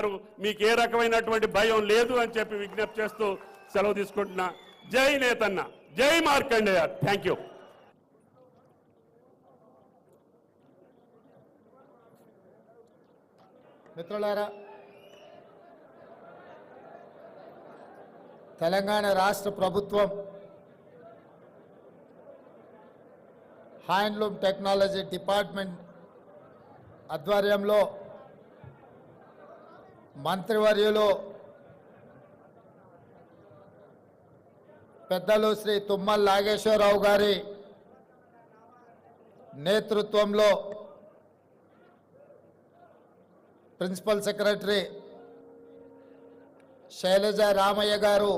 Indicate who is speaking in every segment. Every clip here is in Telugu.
Speaker 1: ఉన్నారు, మీకు ఏ రకమైనటువంటి భయం లేదు అని చెప్పి విజ్ఞప్తి చేస్తూ సెలవు తీసుకుంటున్నా. జై నేతన్న, జై మార్కండేయ. Thank you.
Speaker 2: మిత్రులారా, తెలంగాణ రాష్ట్ర ప్రభుత్వం హ్యాండ్లూమ్ టెక్నాలజీ డిపార్ట్మెంట్ ఆధ్వర్యంలో మంత్రివర్యులు పెద్దలు శ్రీ తుమ్మల నాగేశ్వరరావు గారి నేతృత్వంలో ప్రిన్సిపల్ సెక్రటరీ శైలజ రామయ్య గారు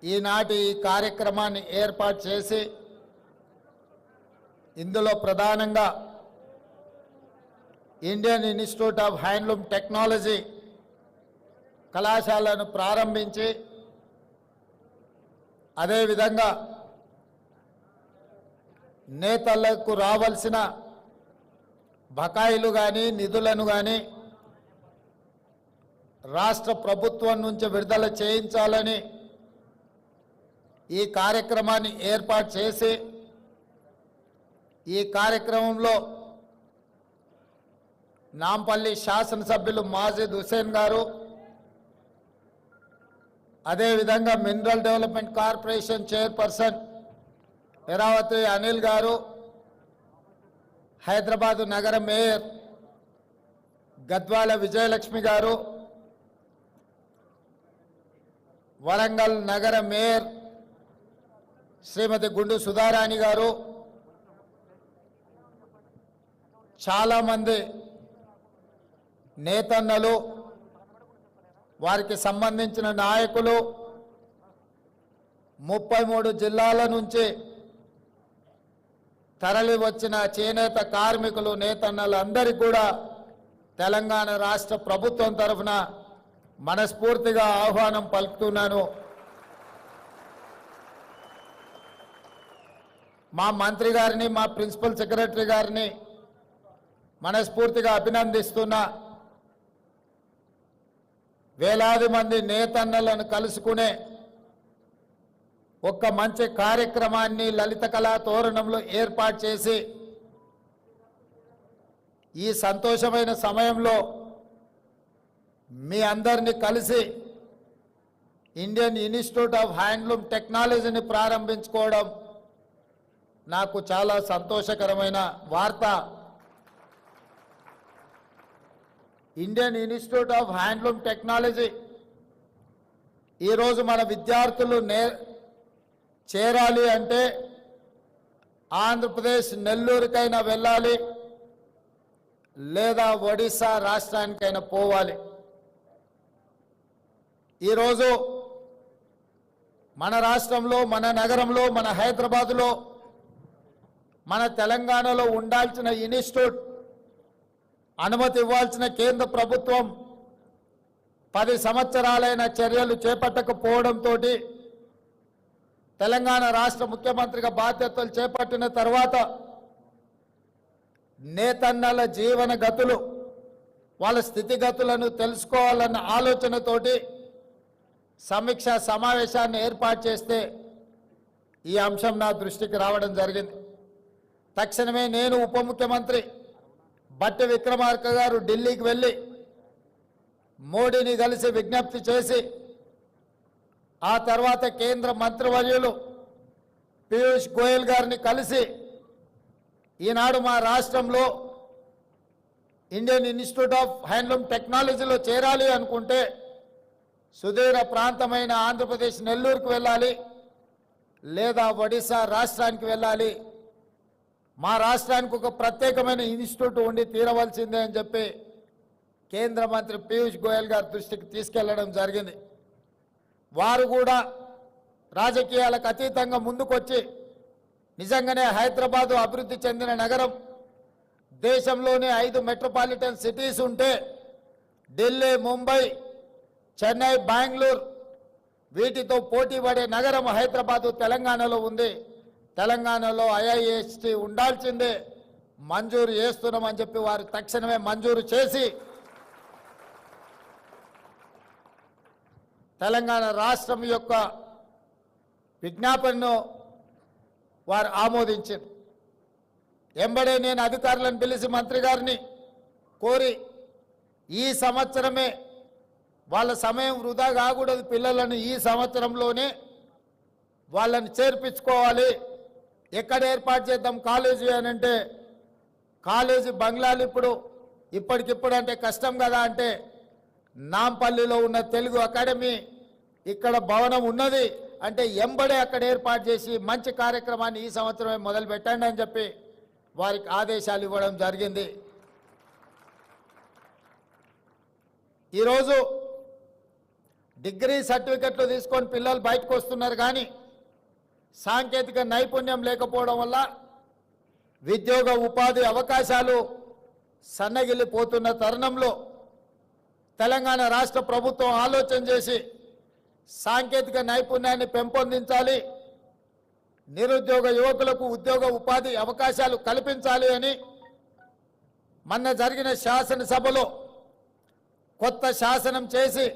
Speaker 2: ఈనాటి ఈ కార్యక్రమాన్ని ఏర్పాటు చేసి ఇందులో ప్రధానంగా Indian institute of handloom technology కళాశాలను ప్రారంభించి అదేవిధంగా నేతలకు రావాల్సిన బకాయిలు కానీ నిధులను కానీ రాష్ట్ర ప్రభుత్వం నుంచి విడుదల చేయించాలని ఈ కార్యక్రమాన్ని ఏర్పాటు చేసి ఈ కార్యక్రమంలో నాంపల్లి శాసనసభ్యులు మాజిద్ హుసేన్ గారు, అదేవిధంగా mineral development corporation chairperson Eravathi Anil గారు, హైదరాబాదు నగర మేయర్ గద్వాల విజయలక్ష్మి గారు, వరంగల్ నగర మేయర్ శ్రీమతి గుండు సుధారాణి గారు, చాలామంది నేతన్నలు, వారికి సంబంధించిన నాయకులు, 33 జిల్లాల నుంచి తరలి వచ్చిన చేనేత కార్మికులు, నేతన్నలు అందరికీ కూడా తెలంగాణ రాష్ట్ర ప్రభుత్వం తరఫున మనస్ఫూర్తిగా ఆహ్వానం పలుకుతున్నాను. మా మంత్రి గారిని, మా ప్రిన్సిపల్ సెక్రటరీ గారిని మనస్ఫూర్తిగా అభినందిస్తున్నా. వేలాది మంది నేతన్నలను కలుసుకునే ఒక మంచి కార్యక్రమాన్ని లలిత కళా తోరణంలో ఏర్పాటు చేసి ఈ సంతోషమైన సమయంలో మీ అందరినీ కలిసి ఇండియన్ ఇన్స్టిట్యూట్ ఆఫ్ హ్యాండ్లూమ్ టెక్నాలజీని ప్రారంభించుకోవడం నాకు చాలా సంతోషకరమైన వార్త. Indian institute of handloom technology ఈరోజు మన విద్యార్థులు చేరాలి అంటే ఆంధ్రప్రదేశ్ నెల్లూరుకైనా వెళ్ళాలి, లేదా ఒడిశా రాష్ట్రానికైనా పోవాలి. ఈరోజు మన రాష్ట్రంలో, మన నగరంలో, మన హైదరాబాదులో, మన తెలంగాణలో ఉండాల్సిన ఇన్స్టిట్యూట్ అనుమతి ఇవ్వాల్సిన కేంద్ర ప్రభుత్వం 10 సంవత్సరాలైన చర్యలు చేపట్టకపోవడంతో తెలంగాణ రాష్ట్ర ముఖ్యమంత్రిగా బాధ్యతలు చేపట్టిన తర్వాత నేతన్నల జీవన గతులు, వాళ్ళ స్థితిగతులను తెలుసుకోవాలన్న ఆలోచనతోటి సమీక్షా సమావేశాన్ని ఏర్పాటు చేస్తే ఈ అంశం నా దృష్టికి రావడం జరిగింది. తక్షణమే నేను ఉప ముఖ్యమంత్రి బట్టి విక్రమార్క గారు ఢిల్లీకి వెళ్ళి మోడీని కలిసి విజ్ఞప్తి చేసి ఆ తర్వాత కేంద్ర మంత్రివర్యులు పీయూష్ గోయల్ గారిని కలిసి ఈనాడు మా రాష్ట్రంలో ఇండియన్ ఇన్స్టిట్యూట్ ఆఫ్ హ్యాండ్లూమ్ టెక్నాలజీలో చేరాలి అనుకుంటే సుదూర ప్రాంతమైన ఆంధ్రప్రదేశ్ నెల్లూరుకు వెళ్ళాలి, లేదా ఒడిశా రాష్ట్రానికి వెళ్ళాలి. మా రాష్ట్రానికి ఒక ప్రత్యేకమైన ఇన్స్టిట్యూట్ ఉండి తీరవలసిందే అని చెప్పి కేంద్ర మంత్రి పీయూష్ గోయల్ గారి దృష్టికి తీసుకెళ్లడం జరిగింది. వారు కూడా రాజకీయాలకు అతీతంగా ముందుకొచ్చి నిజంగానే హైదరాబాదు అభివృద్ధి చెందిన నగరం, దేశంలోనే 5 మెట్రోపాలిటన్ సిటీస్ ఉంటే ఢిల్లీ, ముంబై, చెన్నై, బెంగళూరు వీటితో పోటీ పడే నగరం హైదరాబాదు తెలంగాణలో ఉంది. తెలంగాణలో ఐఐఎస్టీ ఉండాల్సిందే, మంజూరు చేస్తున్నామని చెప్పి వారు తక్షణమే మంజూరు చేసి తెలంగాణ రాష్ట్రం యొక్క విజ్ఞాపనను వారు ఆమోదించారు. ఎంబడే నేను అధికారులను పిలిచి మంత్రి గారిని కోరి ఈ సంవత్సరమే వాళ్ళ సమయం వృధా కాకూడదు, పిల్లలను ఈ సంవత్సరంలోనే వాళ్ళని చేర్పించుకోవాలి. ఎక్కడ ఏర్పాటు చేద్దాం కాలేజీ అని అంటే, కాలేజీ బంగ్లాలు ఇప్పటికిప్పుడు అంటే కష్టం కదా అంటే, నాంపల్లిలో ఉన్న తెలుగు అకాడమీ ఇక్కడ భవనం ఉన్నది అంటే ఎంబడే అక్కడ ఏర్పాటు చేసి మంచి కార్యక్రమాన్ని ఈ సంవత్సరమే మొదలు పెట్టండి అని చెప్పి వారికి ఆదేశాలు ఇవ్వడం జరిగింది. ఈరోజు డిగ్రీ సర్టిఫికెట్లు తీసుకొని పిల్లలు బయటకు వస్తున్నారు, కానీ సాంకేతిక నైపుణ్యం లేకపోవడం వల్ల ఉద్యోగ ఉపాధి అవకాశాలు సన్నగిల్లిపోతున్న తరుణంలో తెలంగాణ రాష్ట్ర ప్రభుత్వం ఆలోచన చేసి సాంకేతిక నైపుణ్యాన్ని పెంపొందించాలి, నిరుద్యోగ యువకులకు ఉద్యోగ ఉపాధి అవకాశాలు కల్పించాలి అని మొన్న జరిగిన శాసనసభలో కొత్త శాసనం చేసి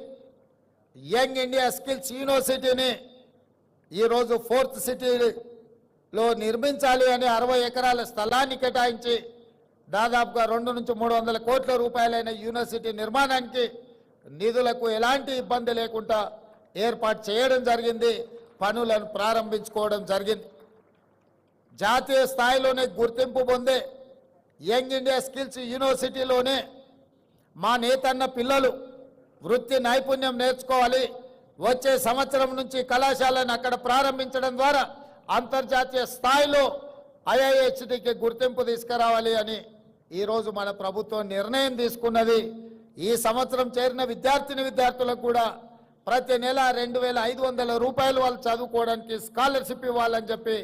Speaker 2: యంగ్ ఇండియా స్కిల్స్ యూనివర్సిటీని ఈరోజు 4th సిటీలో నిర్మించాలి అని 60 ఎకరాల స్థలాన్ని కేటాయించి దాదాపుగా 200 నుంచి 300 కోట్ల రూపాయలైన యూనివర్సిటీ నిర్మాణానికి నిధులకు ఎలాంటి ఇబ్బంది లేకుండా ఏర్పాటు చేయడం జరిగింది, పనులను ప్రారంభించుకోవడం జరిగింది. జాతీయ స్థాయిలోనే గుర్తింపు పొందే యంగ్ ఇండియా స్కిల్స్ యూనివర్సిటీలోనే మా నేతన్న పిల్లలు వృత్తి నైపుణ్యం నేర్చుకోవాలి. వచ్చే సంవత్సరం నుంచి కళాశాలను అక్కడ ప్రారంభించడం ద్వారా అంతర్జాతీయ స్థాయిలో IIHTకి గుర్తింపు తీసుకురావాలి అని ఈరోజు మన ప్రభుత్వం నిర్ణయం తీసుకున్నది. ఈ సంవత్సరం చేరిన విద్యార్థులకు కూడా ప్రతి నెల 2500 రూపాయలు వాళ్ళు చదువుకోవడానికి స్కాలర్షిప్ ఇవ్వాలని చెప్పి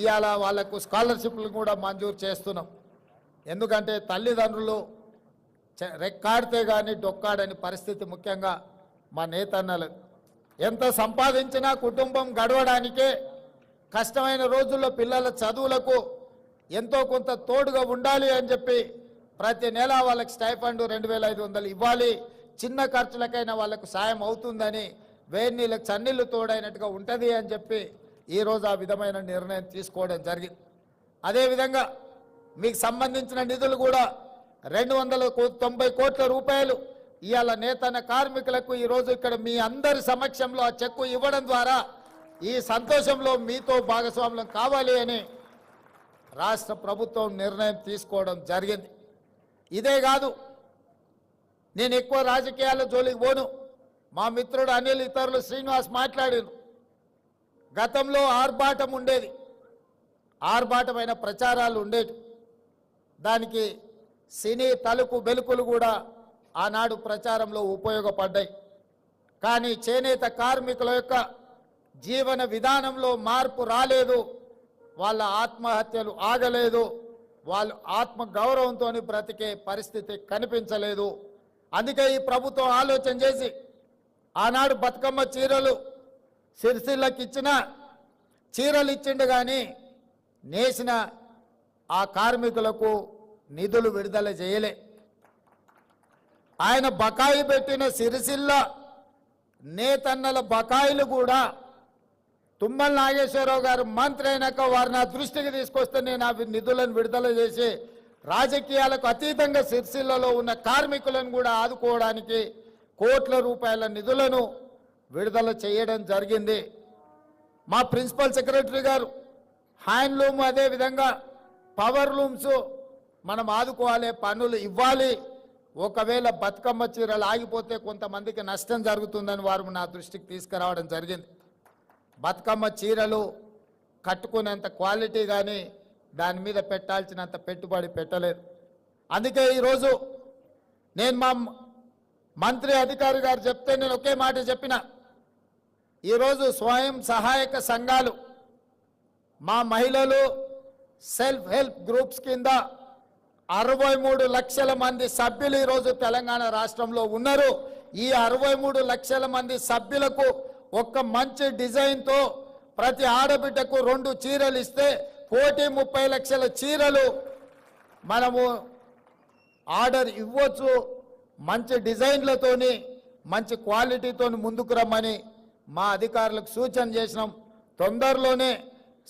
Speaker 2: ఇవాళ వాళ్లకు స్కాలర్షిప్లు కూడా మంజూరు చేస్తున్నాం. ఎందుకంటే తల్లిదండ్రులు రెక్కాడితే కానీ డొక్కాడని పరిస్థితి, ముఖ్యంగా మా నేతన్నలు ఎంత సంపాదించినా కుటుంబం గడవడానికే కష్టమైన రోజుల్లో పిల్లల చదువులకు ఎంతో కొంత తోడుగా ఉండాలి అని చెప్పి ప్రతి నెల వాళ్ళకి స్టైఫండ్ 2500 ఇవ్వాలి, చిన్న ఖర్చులకైనా వాళ్ళకు సాయం అవుతుందని, వేడి నీళ్ళకి చన్నీళ్ళు తోడైనట్టుగా ఉంటుంది అని చెప్పి ఈరోజు ఆ విధమైన నిర్ణయం తీసుకోవడం జరిగింది. అదేవిధంగా మీకు సంబంధించిన నిధులు కూడా 290 కోట్ల రూపాయలు ఇవాళ నేతన్న కార్మికులకు ఈరోజు ఇక్కడ మీ అందరి సమక్షంలో ఆ చెక్కు ఇవ్వడం ద్వారా ఈ సంతోషంలో మీతో భాగస్వామ్యం కావాలి అని రాష్ట్ర ప్రభుత్వం నిర్ణయం తీసుకోవడం జరిగింది. ఇదే కాదు, నేను ఎక్కువ రాజకీయాల జోలికి పోను. మా మిత్రుడు అనిల్, ఇతరులు శ్రీనివాస్ మాట్లాడారు. గతంలో ఆర్భాటం ఉండేది, ఆర్భాటమైన ప్రచారాలు ఉండేవి. దానికి సినీ తలుపు బెలుకులు కూడా ఆనాడు ప్రచారంలో ఉపయోగపడ్డాయి. కానీ చేనేత కార్మికుల యొక్క జీవన విధానంలో మార్పు రాలేదు, వాళ్ళ ఆత్మహత్యలు ఆగలేదు, వాళ్ళు ఆత్మ గౌరవంతో బ్రతికే పరిస్థితి కనిపించలేదు. అందుకే ఈ ప్రభుత్వం ఆలోచన చేసి ఆనాడు బతుకమ్మ చీరలు సిరిసిల్లకి ఇచ్చిన చీరలు ఇచ్చిండు, కానీ నేసిన ఆ కార్మికులకు నిధులు విడుదల చేయలే. ఆయన బకాయి పెట్టిన సిరిసిల్ల నేతన్నల బకాయిలు కూడా తుమ్మల నాగేశ్వరరావు గారు మంత్రి అయినాక వారు నా దృష్టికి తీసుకొస్తే నేను ఆ నిధులను విడుదల చేసి రాజకీయాలకు అతీతంగా సిరిసిల్లలో ఉన్న కార్మికులను కూడా ఆదుకోవడానికి కోట్ల రూపాయల నిధులను విడుదల చేయడం జరిగింది. మా ప్రిన్సిపల్ సెక్రటరీ గారు హ్యాండ్లూమ్, అదేవిధంగా పవర్ లూమ్స్ మనం ఆదుకోవాలి, పనులు ఇవ్వాలి. ఒకవేళ బతుకమ్మ చీరలు ఆగిపోతే కొంతమందికి నష్టం జరుగుతుందని వారు నా దృష్టికి తీసుకురావడం జరిగింది. బతుకమ్మ చీరలు కట్టుకునేంత క్వాలిటీ కానీ దాని మీద పెట్టాల్సినంత పెట్టుబడి పెట్టలేదు. అందుకే ఈరోజు నేను మా మంత్రి అధికారి గారు చెప్తే నేను ఒకే మాట చెప్పిన, ఈరోజు స్వయం సహాయక సంఘాలు, మా మహిళలు సెల్ఫ్ హెల్ప్ గ్రూప్స్ కింద 63 లక్షల మంది సభ్యులు ఈరోజు తెలంగాణ రాష్ట్రంలో ఉన్నారు. ఈ 63 లక్షల మంది సభ్యులకు ఒక్క మంచి డిజైన్తో ప్రతి ఆడబిడ్డకు 2 చీరలు ఇస్తే 1,30 లక్షల చీరలు మనము ఆర్డర్ ఇవ్వచ్చు. మంచి డిజైన్లతోని మంచి క్వాలిటీతో ముందుకు రమ్మని మా అధికారులకు సూచన చేసినాం. తొందరలోనే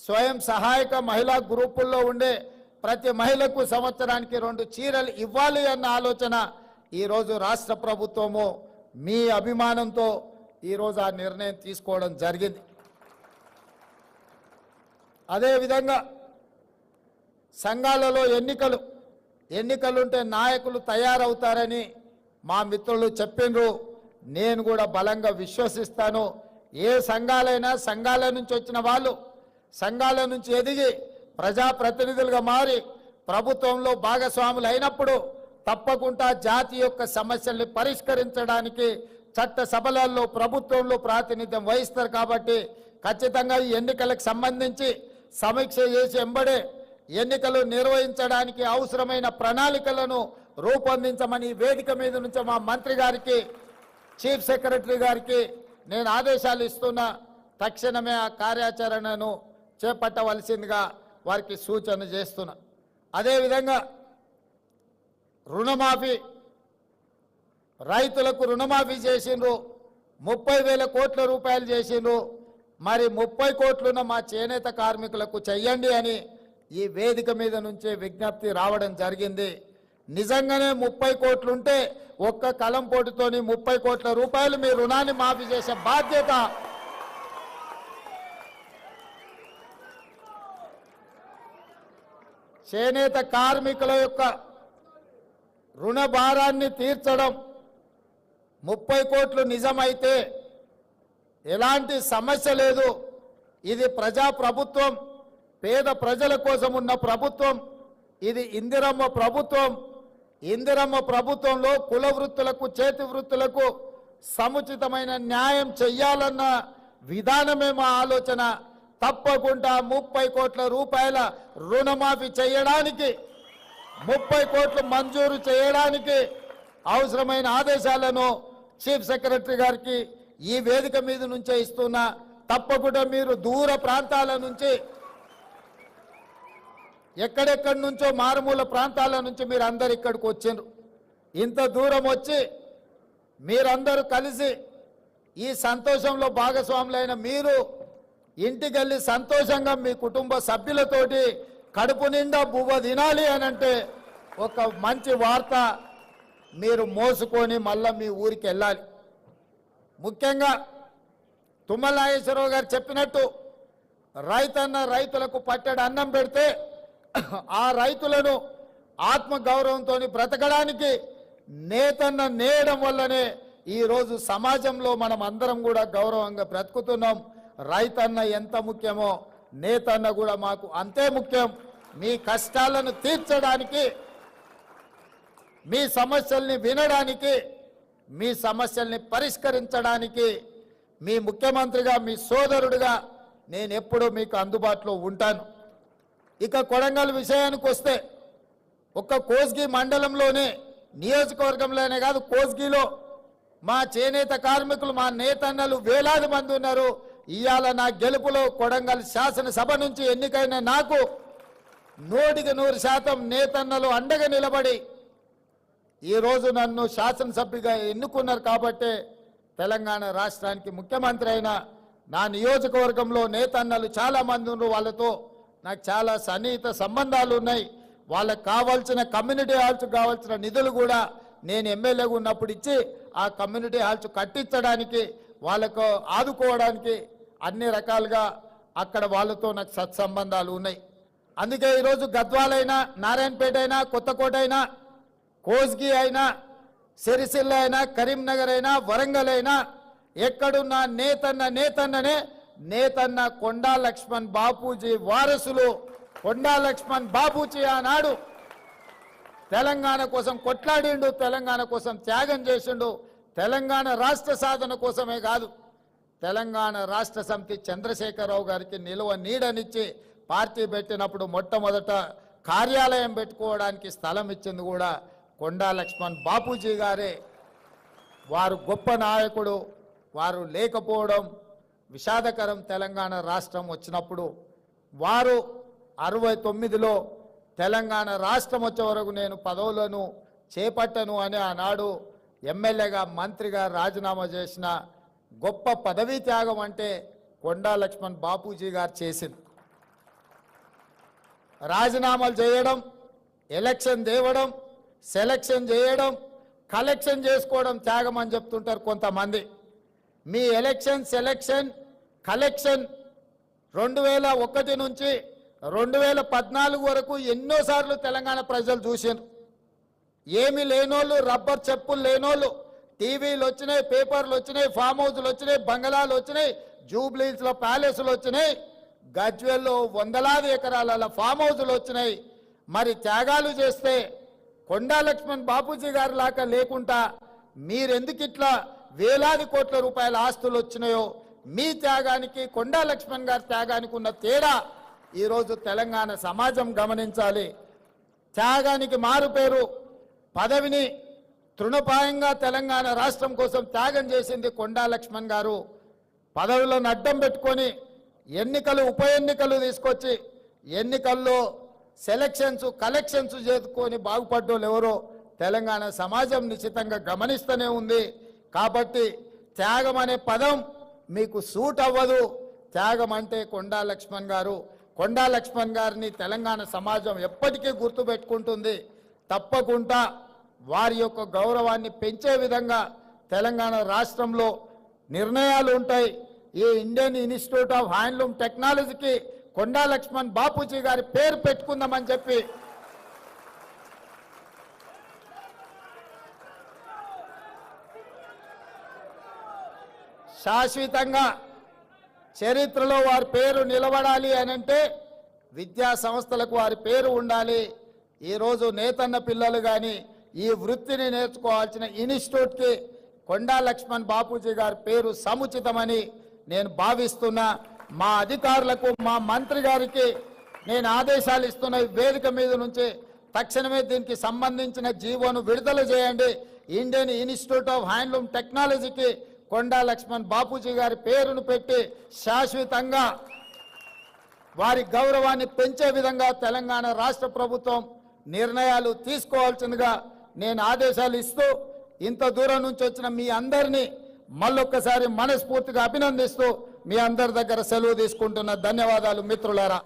Speaker 2: స్వయం సహాయక మహిళా గ్రూపుల్లో ఉండే ప్రతి మహిళకు సంవత్సరానికి 2 చీరలు ఇవ్వాలి అన్న ఆలోచన ఈరోజు రాష్ట్ర ప్రభుత్వము మీ అభిమానంతో ఈరోజు ఆ నిర్ణయం తీసుకోవడం జరిగింది. అదేవిధంగా సంఘాలలో ఎన్నికలుంటే నాయకులు తయారవుతారని మా మిత్రులు చెప్పిండ్రు. నేను కూడా బలంగా విశ్వసిస్తాను. ఏ సంఘాలైనా సంఘాల నుంచి వచ్చిన వాళ్ళు సంఘాల నుంచి ఎదిగి ప్రజాప్రతినిధులుగా మారి ప్రభుత్వంలో భాగస్వాములు అయినప్పుడు తప్పకుండా జాతి యొక్క సమస్యల్ని పరిష్కరించడానికి చట్ట సభలలో ప్రభుత్వంలో ప్రాతినిధ్యం వహిస్తారు. కాబట్టి ఖచ్చితంగా ఈ ఎన్నికలకు సంబంధించి సమీక్ష చేసి ఎంబడే ఎన్నికలు నిర్వహించడానికి అవసరమైన ప్రణాళికలను రూపొందించమని వేదిక మీద నుంచి మా మంత్రి గారికి చీఫ్ సెక్రటరీ గారికి నేను ఆదేశాలు ఇస్తున్నా. తక్షణమే ఆ కార్యాచరణను చేపట్టవలసిందిగా వారికి సూచన చేస్తున్నా. అదేవిధంగా రుణమాఫీ, రైతులకు రుణమాఫీ చేసిండ్రు, 30,000 కోట్ల రూపాయలు చేసిండ్రు. మరి 30 కోట్లున్న మా చేనేత కార్మికులకు చెయ్యండి అని ఈ వేదిక మీద నుంచే విజ్ఞప్తి రావడం జరిగింది. నిజంగానే 30 కోట్లుంటే ఒక్క కలంపోటుతోని 30 కోట్ల రూపాయలు మీ రుణాన్ని మాఫీ చేసే బాధ్యత చేనేత కార్మికుల యొక్క రుణ భారాన్ని తీర్చడం 30 కోట్లు నిజమైతే ఎలాంటి సమస్య లేదు. ఇది ప్రజా ప్రభుత్వం, పేద ప్రజల కోసం ఉన్న ప్రభుత్వం. ఇది ఇందిరమ్మ ప్రభుత్వం. ఇందిరమ్మ ప్రభుత్వంలో కుల వృత్తులకు చేతి వృత్తులకు సముచితమైన న్యాయం చెయ్యాలన్న విధానమే మా ఆలోచన. తప్పకుండా 30 కోట్ల రూపాయల రుణమాఫీ చేయడానికి 30 కోట్లు మంజూరు చేయడానికి అవసరమైన ఆదేశాలను చీఫ్ సెక్రటరీ గారికి ఈ వేదిక మీద నుంచే ఇస్తున్నా. తప్పకుండా మీరు దూర ప్రాంతాల నుంచి ఎక్కడెక్కడి నుంచో మారుమూల ప్రాంతాల నుంచి మీరు అందరు ఇక్కడికి వచ్చిండ్రు. ఇంత దూరం వచ్చి మీరందరూ కలిసి ఈ సంతోషంలో భాగస్వాములైన మీరు ఇంటికి వెళ్ళి సంతోషంగా మీ కుటుంబ సభ్యులతోటి కడుపు నిండా బువ్వ తినాలి అనంటే ఒక మంచి వార్త మీరు మోసుకొని మళ్ళా మీ ఊరికి వెళ్ళాలి. ముఖ్యంగా తుమ్మల నాగేశ్వరరావు గారు చెప్పినట్టు రైతులకు పట్టెడు అన్నం పెడితే ఆ రైతులను ఆత్మగౌరవంతో బ్రతకడానికి నేతన్న నేయడం వల్లనే ఈరోజు సమాజంలో మనం అందరం కూడా గౌరవంగా బ్రతుకుతున్నాం. రైతన్న ఎంత ముఖ్యమో నేతన్న కూడా మాకు అంతే ముఖ్యం. మీ కష్టాలను తీర్చడానికి, మీ సమస్యల్ని వినడానికి, మీ సమస్యల్ని పరిష్కరించడానికి మీ ముఖ్యమంత్రిగా, మీ సోదరుడిగా నేను ఎప్పుడూ మీకు అందుబాటులో ఉంటాను. ఇక కొడంగల్ విషయానికి వస్తే ఒక్క కోస్గి మండలంలోనే, నియోజకవర్గంలోనే కాదు, కోస్గిలో మా చేనేత కార్మికులు, మా నేతన్నలు వేలాది మంది ఉన్నారు. ఇవాళ నా గెలుపులో కొడంగల్ శాసనసభ నుంచి ఎన్నికైన నాకు 100% నేతన్నలు అండగా నిలబడి ఈరోజు నన్ను శాసనసభ్యుగా ఎన్నుకున్నారు. కాబట్టి తెలంగాణ రాష్ట్రానికి ముఖ్యమంత్రి అయిన నా నియోజకవర్గంలో నేతన్నలు చాలామంది ఉన్నారు. వాళ్ళతో నాకు చాలా సన్నిహిత సంబంధాలు ఉన్నాయి. వాళ్ళకు కావాల్సిన కమ్యూనిటీ హాల్స్ కావాల్సిన నిధులు కూడా నేను ఎమ్మెల్యేగా ఉన్నప్పుడు ఇచ్చి ఆ కమ్యూనిటీ హాల్స్ కట్టించడానికి, వాళ్ళకు ఆదుకోవడానికి అన్ని రకాలుగా అక్కడ వాళ్ళతో నాకు సత్సంబంధాలు ఉన్నాయి. అందుకే ఈరోజు గద్వాలైనా, నారాయణపేట అయినా, కొత్తకోట అయినా, కోస్గి అయినా, సిరిసిల్ల అయినా, కరీంనగర్ అయినా, వరంగల్ అయినా ఎక్కడున్నా నేతన్ననే నేతన్న కొండా లక్ష్మణ్ బాపూజీ వారసులు. కొండా లక్ష్మణ్ బాపూజీ ఆనాడు తెలంగాణ కోసం కొట్లాడిండు, తెలంగాణ కోసం త్యాగం చేసిండు. తెలంగాణ రాష్ట్ర సాధన కోసమే కాదు, తెలంగాణ రాష్ట్ర సమితి చంద్రశేఖరరావు గారికి నిలువ నీడనిచ్చి పార్టీ పెట్టినప్పుడు మొట్టమొదట కార్యాలయం పెట్టుకోవడానికి స్థలం ఇచ్చింది కూడా కొండా లక్ష్మణ్ బాపూజీ గారే. వారు గొప్ప నాయకుడు. వారు లేకపోవడం విషాదకరం. తెలంగాణ రాష్ట్రం వచ్చినప్పుడు వారు 69లో తెలంగాణ రాష్ట్రం వచ్చే వరకు నేను పదవులను చేపట్టను అని ఆనాడు ఎమ్మెల్యేగా మంత్రిగా రాజీనామా చేసిన గొప్ప పదవీ త్యాగం అంటే కొండా లక్ష్మణ్ బాపూజీ గారు చేసింది. రాజీనామాలు చేయడం, ఎలక్షన్ తేవడం, సెలక్షన్ చేయడం, కలెక్షన్ చేసుకోవడం త్యాగం అని చెప్తుంటారు కొంతమంది. మీ ఎలక్షన్, సెలక్షన్, కలెక్షన్ 2001 నుంచి 2014 వరకు ఎన్నోసార్లు తెలంగాణ ప్రజలు చూశారు. ఏమి లేనోళ్ళు, రబ్బర్ చెప్పులు లేనోళ్ళు, టీవీలు వచ్చినాయి, పేపర్లు వచ్చినాయి, ఫామ్ హౌస్లు వచ్చినాయి, బంగళాలు వచ్చినాయి, జూబ్లీస్లో ప్యాలెస్లు వచ్చినాయి, గజ్వెల్లో వందలాది ఎకరాల ఫామ్ హౌస్లు వచ్చినాయి. మరి త్యాగాలు చేస్తే కొండా లక్ష్మణ్ బాపూజీ గారి లాగా లేకుండా మీరెందుకు ఇట్లా వేలాది కోట్ల రూపాయల ఆస్తులు వచ్చినాయో, మీ త్యాగానికి కొండా లక్ష్మణ్ గారి త్యాగానికి ఉన్న తేడా ఈరోజు తెలంగాణ సమాజం గమనించాలి. త్యాగానికి మారు పేరు, పదవిని తృణపాయంగా తెలంగాణ రాష్ట్రం కోసం త్యాగం చేసింది కొండా లక్ష్మణ్ గారు. పదవులను అడ్డం పెట్టుకొని ఎన్నికలు, ఉప ఎన్నికలు తీసుకొచ్చి ఎన్నికల్లో సెలక్షన్స్, కలెక్షన్స్ చేసుకొని బాగుపడ్డోళ్ళు ఎవరో తెలంగాణ సమాజం నిశ్చితంగా గమనిస్తూనే ఉంది. కాబట్టి త్యాగం అనే పదం మీకు సూట్ అవ్వదు. త్యాగం అంటే కొండా లక్ష్మణ్ గారు. కొండా లక్ష్మణ్ గారిని తెలంగాణ సమాజం ఎప్పటికీ గుర్తుపెట్టుకుంటుంది. తప్పకుండా వారి యొక్క గౌరవాన్ని పెంచే విధంగా తెలంగాణ రాష్ట్రంలో నిర్ణయాలు ఉంటాయి. ఈ ఇండియన్ ఇన్స్టిట్యూట్ ఆఫ్ హ్యాండ్లూమ్ టెక్నాలజీకి కొండా లక్ష్మణ్ బాపూజీ గారి పేరు పెట్టుకుందామని చెప్పి శాశ్వతంగా చరిత్రలో వారి పేరు నిలబడాలి అనంటే విద్యా సంస్థలకు వారి పేరు ఉండాలి. ఈరోజు నేతన్న పిల్లలు కానీ ఈ వృత్తిని నేర్చుకోవాల్సిన ఇన్స్టిట్యూట్కి కొండా లక్ష్మణ్ బాపూజీ గారి పేరు సముచితమని నేను భావిస్తున్నా. మా అధికారులకు, మా మంత్రి గారికి నేను ఆదేశాలు ఇస్తున్న ఈ వేదిక మీద నుంచి తక్షణమే దీనికి సంబంధించిన జీవోను విడుదల చేయండి. ఇండియన్ ఇన్స్టిట్యూట్ ఆఫ్ హ్యాండ్లూమ్ టెక్నాలజీకి కొండా లక్ష్మణ్ బాపూజీ గారి పేరును పెట్టి శాశ్వతంగా వారి గౌరవాన్ని పెంచే విధంగా తెలంగాణ రాష్ట్ర ప్రభుత్వం నిర్ణయాలు తీసుకోవాల్సిందిగా నేను ఆదేశాలు ఇస్తూ, ఇంత దూరం నుంచి వచ్చిన మీ అందరినీ మళ్ళొక్కసారి మనస్ఫూర్తిగా అభినందిస్తూ మీ అందరి దగ్గర సెలవు తీసుకుంటున్న ధన్యవాదాలు మిత్రులారా.